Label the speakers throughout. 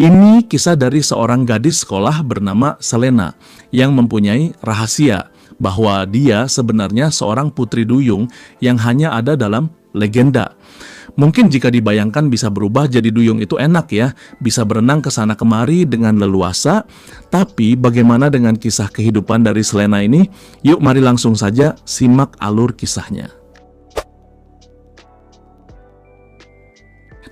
Speaker 1: Ini kisah dari seorang gadis sekolah bernama Selena yang mempunyai rahasia bahwa dia sebenarnya seorang putri duyung yang hanya ada dalam legenda. Mungkin jika dibayangkan bisa berubah jadi duyung itu enak ya, bisa berenang ke sana kemari dengan leluasa. Tapi bagaimana dengan kisah kehidupan dari Selena ini? Yuk mari langsung saja simak alur kisahnya.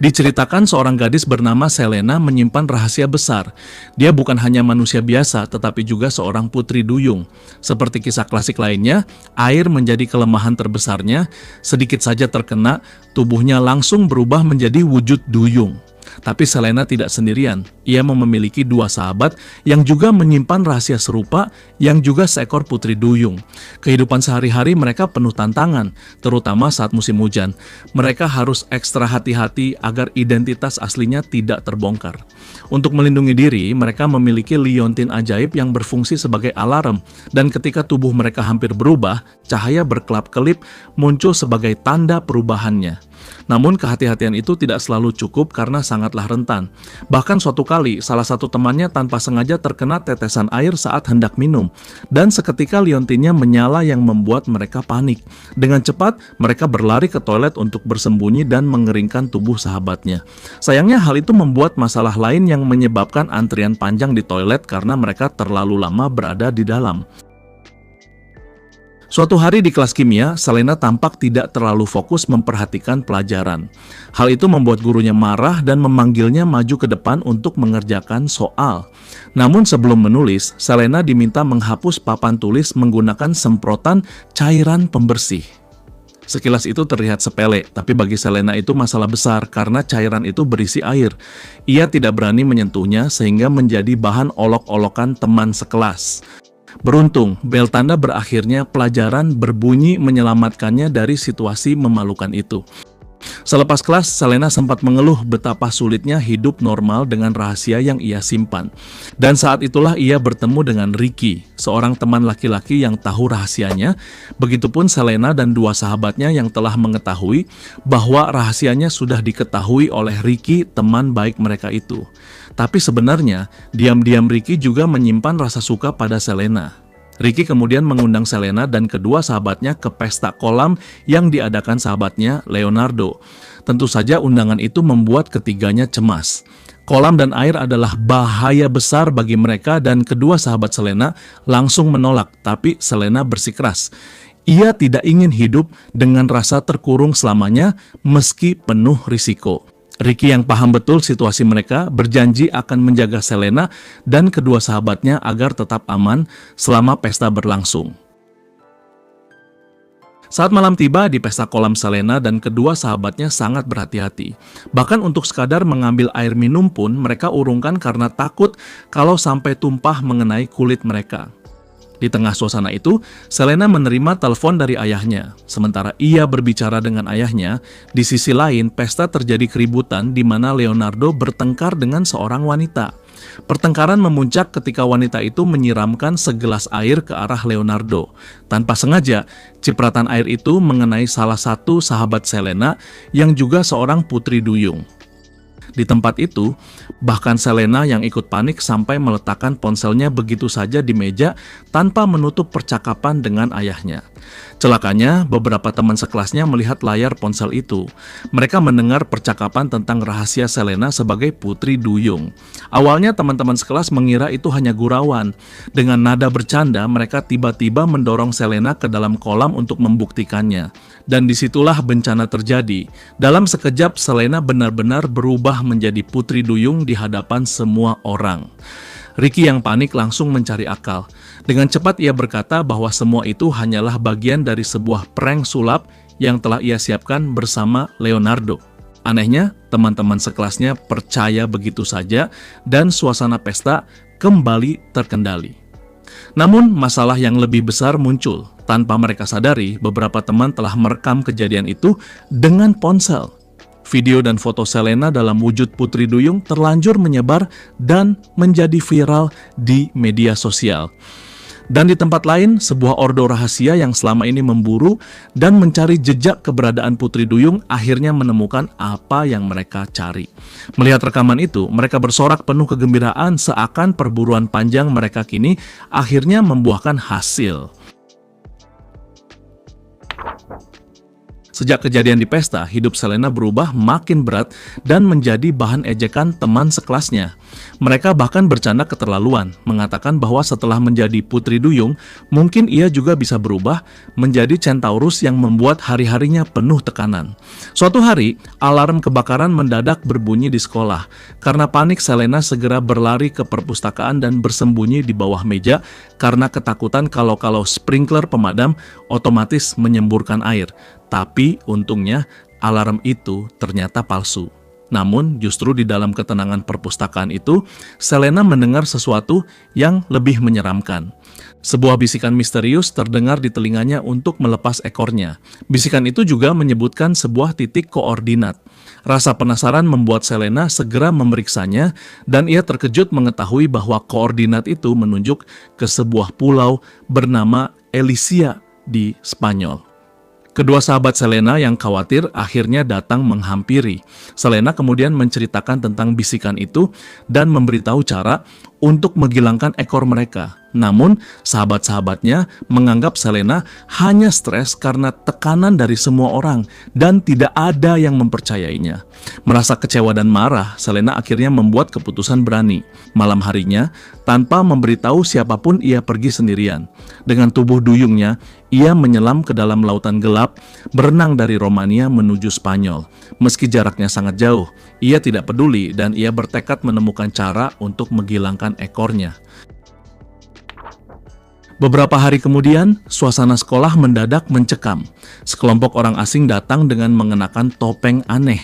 Speaker 1: Diceritakan seorang gadis bernama Selena menyimpan rahasia besar. Dia bukan hanya manusia biasa, tetapi juga seorang putri duyung. Seperti kisah klasik lainnya, air menjadi kelemahan terbesarnya, sedikit saja terkena, tubuhnya langsung berubah menjadi wujud duyung. Tapi Selena tidak sendirian. Ia memiliki dua sahabat yang juga menyimpan rahasia serupa yang juga seekor putri duyung. Kehidupan sehari-hari mereka penuh tantangan, terutama saat musim hujan. Mereka harus ekstra hati-hati agar identitas aslinya tidak terbongkar. Untuk melindungi diri, mereka memiliki liontin ajaib yang berfungsi sebagai alarm, dan ketika tubuh mereka hampir berubah, cahaya berkelap-kelip muncul sebagai tanda perubahannya. Namun kehati-hatian itu tidak selalu cukup karena sangatlah rentan. Bahkan suatu kali, salah satu temannya tanpa sengaja terkena tetesan air saat hendak minum. Dan seketika liontinnya menyala yang membuat mereka panik. Dengan cepat, mereka berlari ke toilet untuk bersembunyi dan mengeringkan tubuh sahabatnya. Sayangnya hal itu membuat masalah lain yang menyebabkan antrian panjang di toilet karena mereka terlalu lama berada di dalam. Suatu hari di kelas kimia, Selena tampak tidak terlalu fokus memperhatikan pelajaran. Hal itu membuat gurunya marah dan memanggilnya maju ke depan untuk mengerjakan soal. Namun sebelum menulis, Selena diminta menghapus papan tulis menggunakan semprotan cairan pembersih. Sekilas itu terlihat sepele, tapi bagi Selena itu masalah besar karena cairan itu berisi air. Ia tidak berani menyentuhnya sehingga menjadi bahan olok-olokan teman sekelas. Beruntung, bel tanda berakhirnya pelajaran berbunyi menyelamatkannya dari situasi memalukan itu. Selepas kelas, Selena sempat mengeluh betapa sulitnya hidup normal dengan rahasia yang ia simpan. Dan saat itulah ia bertemu dengan Ricky, seorang teman laki-laki yang tahu rahasianya. Begitupun Selena dan dua sahabatnya yang telah mengetahui bahwa rahasianya sudah diketahui oleh Ricky, teman baik mereka itu. Tapi sebenarnya, diam-diam Ricky juga menyimpan rasa suka pada Selena. Ricky kemudian mengundang Selena dan kedua sahabatnya ke pesta kolam yang diadakan sahabatnya, Leonardo. Tentu saja undangan itu membuat ketiganya cemas. Kolam dan air adalah bahaya besar bagi mereka dan kedua sahabat Selena langsung menolak, tapi Selena bersikeras. Ia tidak ingin hidup dengan rasa terkurung selamanya meski penuh risiko. Ricky yang paham betul situasi mereka berjanji akan menjaga Selena dan kedua sahabatnya agar tetap aman selama pesta berlangsung. Saat malam tiba di pesta kolam, Selena dan kedua sahabatnya sangat berhati-hati. Bahkan untuk sekadar mengambil air minum pun mereka urungkan karena takut kalau sampai tumpah mengenai kulit mereka. Di tengah suasana itu, Selena menerima telepon dari ayahnya. Sementara ia berbicara dengan ayahnya, di sisi lain pesta terjadi keributan di mana Leonardo bertengkar dengan seorang wanita. Pertengkaran memuncak ketika wanita itu menyiramkan segelas air ke arah Leonardo. Tanpa sengaja, cipratan air itu mengenai salah satu sahabat Selena yang juga seorang putri duyung. Di tempat itu, bahkan Selena yang ikut panik sampai meletakkan ponselnya begitu saja di meja tanpa menutup percakapan dengan ayahnya. Celakanya, beberapa teman sekelasnya melihat layar ponsel itu. Mereka mendengar percakapan tentang rahasia Selena sebagai putri duyung. Awalnya teman-teman sekelas mengira itu hanya gurauan. Dengan nada bercanda, mereka tiba-tiba mendorong Selena ke dalam kolam untuk membuktikannya. Dan disitulah bencana terjadi. Dalam sekejap, Selena benar-benar berubah menjadi putri duyung di hadapan semua orang. Ricky yang panik langsung mencari akal. Dengan cepat ia berkata bahwa semua itu hanyalah bagian dari sebuah prank sulap yang telah ia siapkan bersama Leonardo. Anehnya, teman-teman sekelasnya percaya begitu saja dan suasana pesta kembali terkendali. Namun, masalah yang lebih besar muncul. Tanpa mereka sadari, beberapa teman telah merekam kejadian itu dengan ponsel. Video dan foto Selena dalam wujud putri duyung terlanjur menyebar dan menjadi viral di media sosial. Dan di tempat lain, sebuah ordo rahasia yang selama ini memburu dan mencari jejak keberadaan Putri Duyung akhirnya menemukan apa yang mereka cari. Melihat rekaman itu, mereka bersorak penuh kegembiraan seakan perburuan panjang mereka kini akhirnya membuahkan hasil. Sejak kejadian di pesta, hidup Selena berubah makin berat dan menjadi bahan ejekan teman sekelasnya. Mereka bahkan bercanda keterlaluan, mengatakan bahwa setelah menjadi Putri Duyung, mungkin ia juga bisa berubah menjadi Centaurus yang membuat hari-harinya penuh tekanan. Suatu hari, alarm kebakaran mendadak berbunyi di sekolah. Karena panik, Selena segera berlari ke perpustakaan dan bersembunyi di bawah meja karena ketakutan kalau sprinkler pemadam otomatis menyemburkan air. Tapi untungnya alarm itu ternyata palsu. Namun justru di dalam ketenangan perpustakaan itu, Selena mendengar sesuatu yang lebih menyeramkan. Sebuah bisikan misterius terdengar di telinganya untuk melepas ekornya. Bisikan itu juga menyebutkan sebuah titik koordinat. Rasa penasaran membuat Selena segera memeriksanya dan ia terkejut mengetahui bahwa koordinat itu menunjuk ke sebuah pulau bernama Elysia di Spanyol. Kedua sahabat Selena yang khawatir akhirnya datang menghampiri. Selena kemudian menceritakan tentang bisikan itu dan memberitahu cara untuk menghilangkan ekor mereka. Namun, sahabat-sahabatnya menganggap Selena hanya stres karena tekanan dari semua orang dan tidak ada yang mempercayainya. Merasa kecewa dan marah, Selena akhirnya membuat keputusan berani. Malam harinya, tanpa memberitahu siapapun, ia pergi sendirian. Dengan tubuh duyungnya, ia menyelam ke dalam lautan gelap, berenang dari Romania menuju Spanyol. Meski jaraknya sangat jauh, ia tidak peduli dan ia bertekad menemukan cara untuk menghilangkan ekornya. Beberapa hari kemudian, suasana sekolah mendadak mencekam. Sekelompok orang asing datang dengan mengenakan topeng aneh.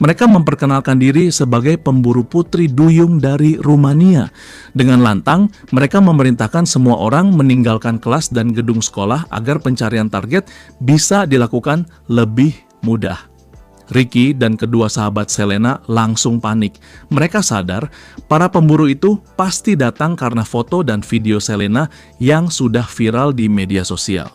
Speaker 1: Mereka memperkenalkan diri sebagai pemburu Putri Duyung dari Rumania. Dengan lantang, mereka memerintahkan semua orang meninggalkan kelas dan gedung sekolah agar pencarian target bisa dilakukan lebih mudah. Ricky dan kedua sahabat Selena langsung panik. Mereka sadar para pemburu itu pasti datang karena foto dan video Selena yang sudah viral di media sosial.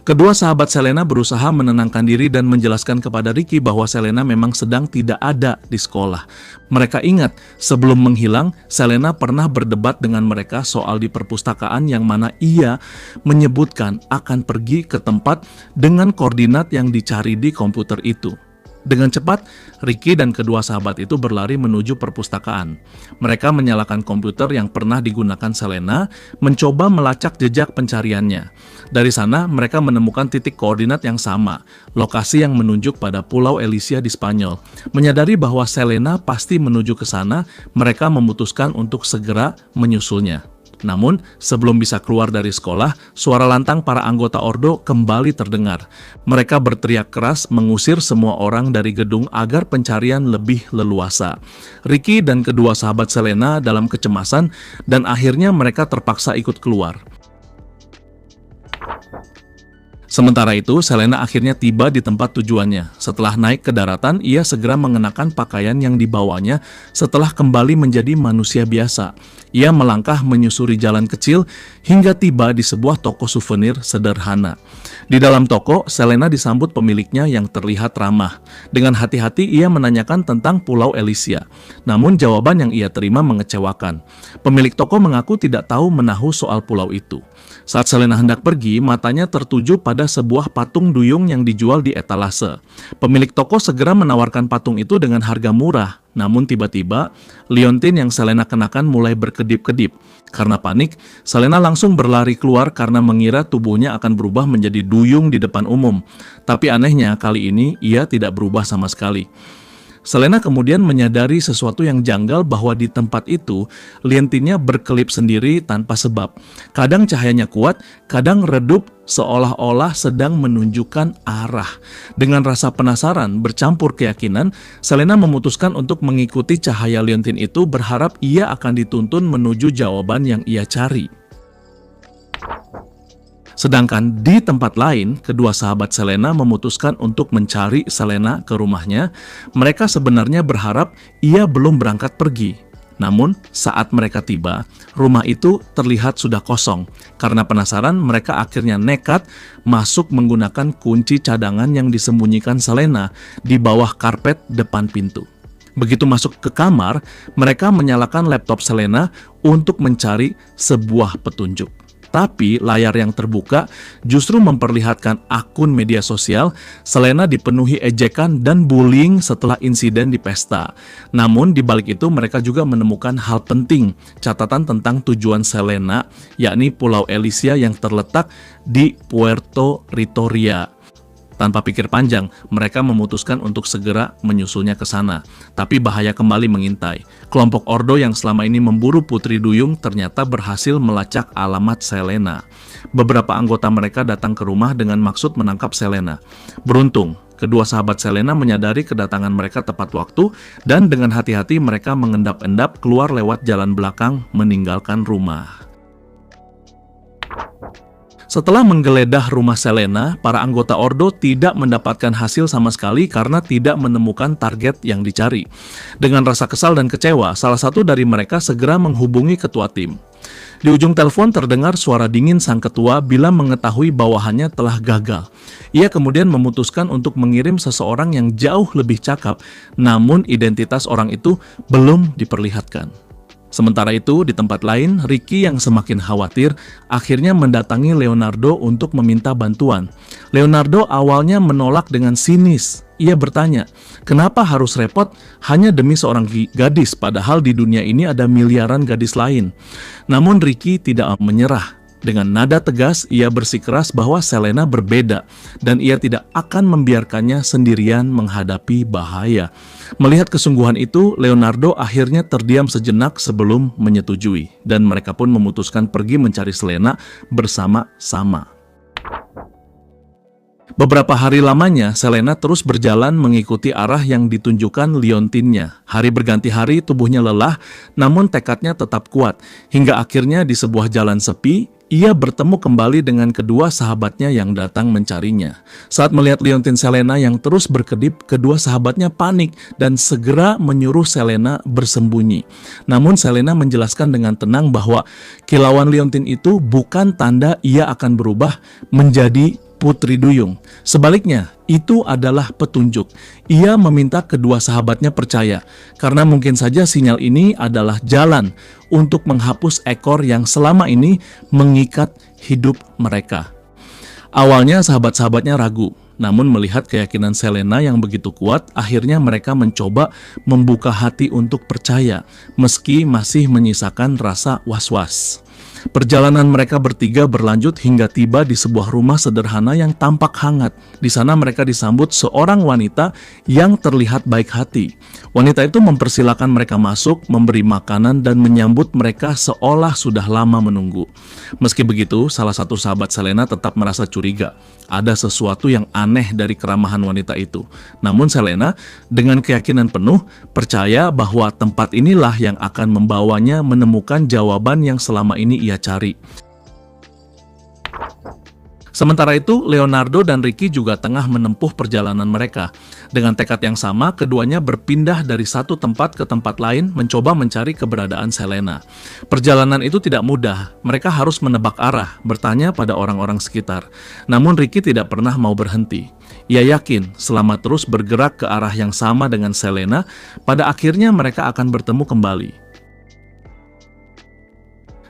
Speaker 1: Kedua sahabat Selena berusaha menenangkan diri dan menjelaskan kepada Ricky bahwa Selena memang sedang tidak ada di sekolah. Mereka ingat, sebelum menghilang, Selena pernah berdebat dengan mereka soal di perpustakaan yang mana ia menyebutkan akan pergi ke tempat dengan koordinat yang dicari di komputer itu. Dengan cepat, Ricky dan kedua sahabat itu berlari menuju perpustakaan. Mereka menyalakan komputer yang pernah digunakan Selena, mencoba melacak jejak pencariannya. Dari sana, mereka menemukan titik koordinat yang sama, lokasi yang menunjuk pada Pulau Elysia di Spanyol. Menyadari bahwa Selena pasti menuju ke sana, mereka memutuskan untuk segera menyusulnya. Namun, sebelum bisa keluar dari sekolah, suara lantang para anggota Ordo kembali terdengar. Mereka berteriak keras mengusir semua orang dari gedung agar pencarian lebih leluasa. Ricky dan kedua sahabat Selena dalam kecemasan dan akhirnya mereka terpaksa ikut keluar. Sementara itu, Selena akhirnya tiba di tempat tujuannya. Setelah naik ke daratan, ia segera mengenakan pakaian yang dibawanya setelah kembali menjadi manusia biasa. Ia melangkah menyusuri jalan kecil hingga tiba di sebuah toko souvenir sederhana. Di dalam toko, Selena disambut pemiliknya yang terlihat ramah. Dengan hati-hati, ia menanyakan tentang Pulau Elysia. Namun, jawaban yang ia terima mengecewakan. Pemilik toko mengaku tidak tahu menahu soal pulau itu. Saat Selena hendak pergi, matanya tertuju pada sebuah patung duyung yang dijual di etalase. Pemilik toko segera menawarkan patung itu dengan harga murah. Namun tiba-tiba, liontin yang Selena kenakan mulai berkedip-kedip. Karena panik, Selena langsung berlari keluar karena mengira tubuhnya akan berubah menjadi duyung di depan umum. Tapi anehnya, kali ini ia tidak berubah sama sekali. Selena kemudian menyadari sesuatu yang janggal bahwa di tempat itu, liontinnya berkelip sendiri tanpa sebab. Kadang cahayanya kuat, kadang redup seolah-olah sedang menunjukkan arah. Dengan rasa penasaran bercampur keyakinan, Selena memutuskan untuk mengikuti cahaya liontin itu berharap ia akan dituntun menuju jawaban yang ia cari. Sedangkan di tempat lain, kedua sahabat Selena memutuskan untuk mencari Selena ke rumahnya. Mereka sebenarnya berharap ia belum berangkat pergi. Namun, saat mereka tiba, rumah itu terlihat sudah kosong. Karena penasaran, mereka akhirnya nekat masuk menggunakan kunci cadangan yang disembunyikan Selena di bawah karpet depan pintu. Begitu masuk ke kamar, mereka menyalakan laptop Selena untuk mencari sebuah petunjuk. Tapi layar yang terbuka justru memperlihatkan akun media sosial Selena dipenuhi ejekan dan bullying setelah insiden di pesta. Namun di balik itu mereka juga menemukan hal penting, catatan tentang tujuan Selena, yakni Pulau Elysia yang terletak di Puerto Ritoria. Tanpa pikir panjang, mereka memutuskan untuk segera menyusulnya ke sana. Tapi bahaya kembali mengintai. Kelompok Ordo yang selama ini memburu Putri Duyung ternyata berhasil melacak alamat Selena. Beberapa anggota mereka datang ke rumah dengan maksud menangkap Selena. Beruntung, kedua sahabat Selena menyadari kedatangan mereka tepat waktu dan dengan hati-hati mereka mengendap-endap keluar lewat jalan belakang meninggalkan rumah. Setelah menggeledah rumah Selena, para anggota Ordo tidak mendapatkan hasil sama sekali karena tidak menemukan target yang dicari. Dengan rasa kesal dan kecewa, salah satu dari mereka segera menghubungi ketua tim. Di ujung telepon terdengar suara dingin sang ketua bila mengetahui bawahannya telah gagal. Ia kemudian memutuskan untuk mengirim seseorang yang jauh lebih cakap, namun identitas orang itu belum diperlihatkan. Sementara itu, di tempat lain, Ricky yang semakin khawatir akhirnya mendatangi Leonardo untuk meminta bantuan. Leonardo awalnya menolak dengan sinis. Ia bertanya, kenapa harus repot hanya demi seorang gadis padahal di dunia ini ada miliaran gadis lain. Namun Ricky tidak menyerah. Dengan nada tegas, ia bersikeras bahwa Selena berbeda dan ia tidak akan membiarkannya sendirian menghadapi bahaya. Melihat kesungguhan itu, Leonardo akhirnya terdiam sejenak sebelum menyetujui dan mereka pun memutuskan pergi mencari Selena bersama-sama. Beberapa hari lamanya, Selena terus berjalan mengikuti arah yang ditunjukkan liontinnya. Hari berganti hari, tubuhnya lelah, namun tekadnya tetap kuat. Hingga akhirnya di sebuah jalan sepi, ia bertemu kembali dengan kedua sahabatnya yang datang mencarinya. Saat melihat liontin Selena yang terus berkedip, kedua sahabatnya panik dan segera menyuruh Selena bersembunyi. Namun Selena menjelaskan dengan tenang bahwa kilauan liontin itu bukan tanda ia akan berubah menjadi Putri Duyung. Sebaliknya, itu adalah petunjuk. Ia meminta kedua sahabatnya percaya, karena mungkin saja sinyal ini adalah jalan untuk menghapus ekor yang selama ini mengikat hidup mereka. Awalnya sahabat-sahabatnya ragu, namun melihat keyakinan Selena yang begitu kuat, akhirnya mereka mencoba membuka hati untuk percaya, meski masih menyisakan rasa was-was. Perjalanan mereka bertiga berlanjut hingga tiba di sebuah rumah sederhana yang tampak hangat. Di sana mereka disambut seorang wanita yang terlihat baik hati. Wanita itu mempersilakan mereka masuk, memberi makanan dan menyambut mereka seolah sudah lama menunggu. Meski begitu, salah satu sahabat Selena tetap merasa curiga. Ada sesuatu yang aneh dari keramahan wanita itu. Namun Selena dengan keyakinan penuh percaya bahwa tempat inilah yang akan membawanya menemukan jawaban yang selama ini ia cari. Sementara itu, Leonardo dan Ricky juga tengah menempuh perjalanan mereka. Dengan tekad yang sama, keduanya berpindah dari satu tempat ke tempat lain mencoba mencari keberadaan Selena. Perjalanan itu tidak mudah, mereka harus menebak arah, bertanya pada orang-orang sekitar. Namun Ricky tidak pernah mau berhenti. Ia yakin selama terus bergerak ke arah yang sama dengan Selena, pada akhirnya mereka akan bertemu kembali.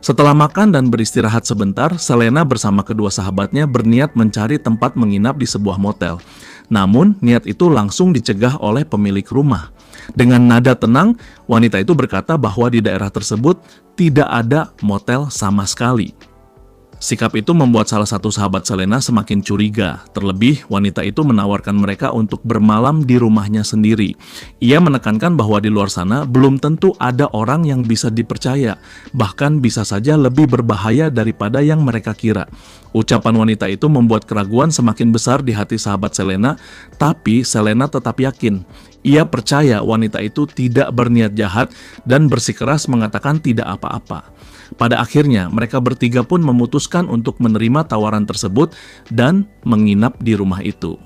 Speaker 1: Setelah makan dan beristirahat sebentar, Selena bersama kedua sahabatnya berniat mencari tempat menginap di sebuah motel. Namun, niat itu langsung dicegah oleh pemilik rumah. Dengan nada tenang, wanita itu berkata bahwa di daerah tersebut tidak ada motel sama sekali. Sikap itu membuat salah satu sahabat Selena semakin curiga. Terlebih, wanita itu menawarkan mereka untuk bermalam di rumahnya sendiri. Ia menekankan bahwa di luar sana belum tentu ada orang yang bisa dipercaya, bahkan bisa saja lebih berbahaya daripada yang mereka kira. Ucapan wanita itu membuat keraguan semakin besar di hati sahabat Selena, tapi Selena tetap yakin. Ia percaya wanita itu tidak berniat jahat dan bersikeras mengatakan tidak apa-apa. Pada akhirnya, mereka bertiga pun memutuskan untuk menerima tawaran tersebut dan menginap di rumah itu.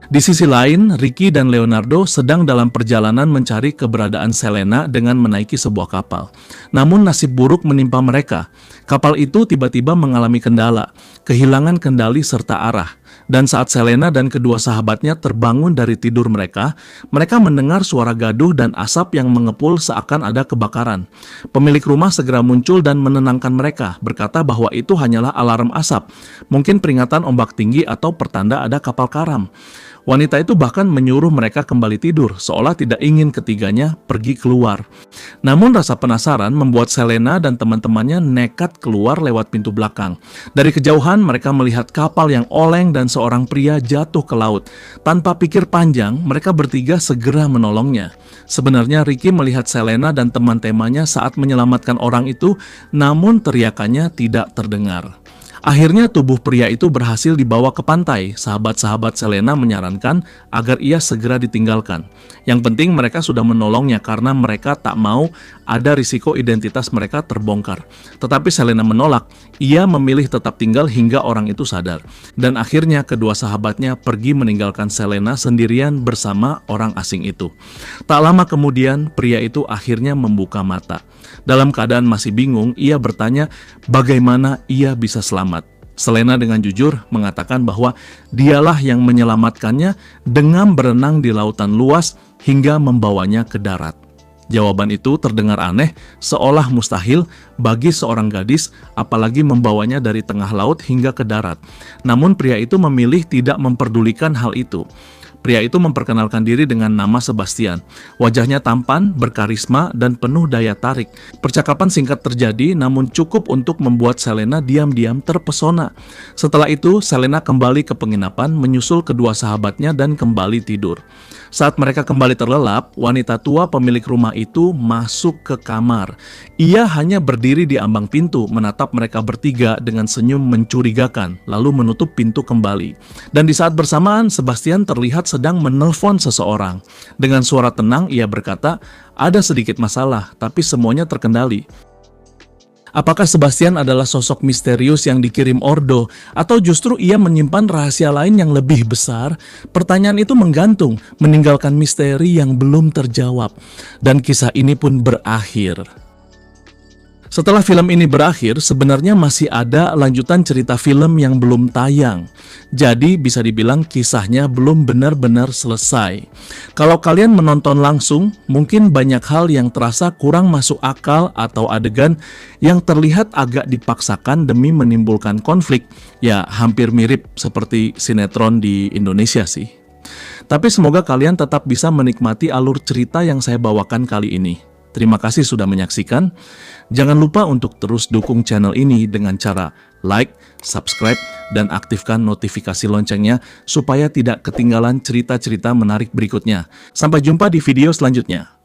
Speaker 1: Di sisi lain, Ricky dan Leonardo sedang dalam perjalanan mencari keberadaan Selena dengan menaiki sebuah kapal. Namun nasib buruk menimpa mereka. Kapal itu tiba-tiba mengalami kendala, kehilangan kendali serta arah. Dan saat Selena dan kedua sahabatnya terbangun dari tidur mereka mendengar suara gaduh dan asap yang mengepul seakan ada kebakaran. Pemilik rumah segera muncul dan menenangkan mereka, berkata bahwa itu hanyalah alarm asap, mungkin peringatan ombak tinggi atau pertanda ada kapal karam. Wanita itu bahkan menyuruh mereka kembali tidur, seolah tidak ingin ketiganya pergi keluar. Namun rasa penasaran membuat Selena dan teman-temannya nekat keluar lewat pintu belakang. Dari kejauhan mereka melihat kapal yang oleng dan seorang pria jatuh ke laut. Tanpa pikir panjang, mereka bertiga segera menolongnya. Sebenarnya Ricky melihat Selena dan teman-temannya saat menyelamatkan orang itu, namun teriakannya tidak terdengar. Akhirnya tubuh pria itu berhasil dibawa ke pantai. Sahabat-sahabat Selena menyarankan agar ia segera ditinggalkan. Yang penting mereka sudah menolongnya karena mereka tak mau ada risiko identitas mereka terbongkar. Tetapi Selena menolak. Ia memilih tetap tinggal hingga orang itu sadar. Dan akhirnya kedua sahabatnya pergi meninggalkan Selena sendirian bersama orang asing itu. Tak lama kemudian pria itu akhirnya membuka mata. Dalam keadaan masih bingung, ia bertanya bagaimana ia bisa selamat. Selena dengan jujur mengatakan bahwa dialah yang menyelamatkannya dengan berenang di lautan luas hingga membawanya ke darat. Jawaban itu terdengar aneh, seolah mustahil bagi seorang gadis, apalagi membawanya dari tengah laut hingga ke darat. Namun pria itu memilih tidak memperdulikan hal itu. Pria itu memperkenalkan diri dengan nama Sebastian. Wajahnya tampan, berkarisma, dan penuh daya tarik. Percakapan singkat terjadi, namun cukup untuk membuat Selena diam-diam terpesona. Setelah itu, Selena kembali ke penginapan, menyusul kedua sahabatnya dan kembali tidur. Saat mereka kembali terlelap, wanita tua pemilik rumah itu masuk ke kamar. Ia hanya berdiri di ambang pintu, menatap mereka bertiga dengan senyum mencurigakan, lalu menutup pintu kembali. Dan di saat bersamaan, Sebastian terlihat sedang menelpon seseorang. Dengan suara tenang, ia berkata, "Ada sedikit masalah, tapi semuanya terkendali." Apakah Sebastian adalah sosok misterius yang dikirim Ordo, atau justru ia menyimpan rahasia lain yang lebih besar? Pertanyaan itu menggantung, meninggalkan misteri yang belum terjawab. Dan kisah ini pun berakhir. Setelah film ini berakhir, sebenarnya masih ada lanjutan cerita film yang belum tayang. Jadi bisa dibilang kisahnya belum benar-benar selesai. Kalau kalian menonton langsung, mungkin banyak hal yang terasa kurang masuk akal atau adegan yang terlihat agak dipaksakan demi menimbulkan konflik. Ya, hampir mirip seperti sinetron di Indonesia sih. Tapi semoga kalian tetap bisa menikmati alur cerita yang saya bawakan kali ini. Terima kasih sudah menyaksikan. Jangan lupa untuk terus dukung channel ini dengan cara like, subscribe, dan aktifkan notifikasi loncengnya supaya tidak ketinggalan cerita-cerita menarik berikutnya. Sampai jumpa di video selanjutnya.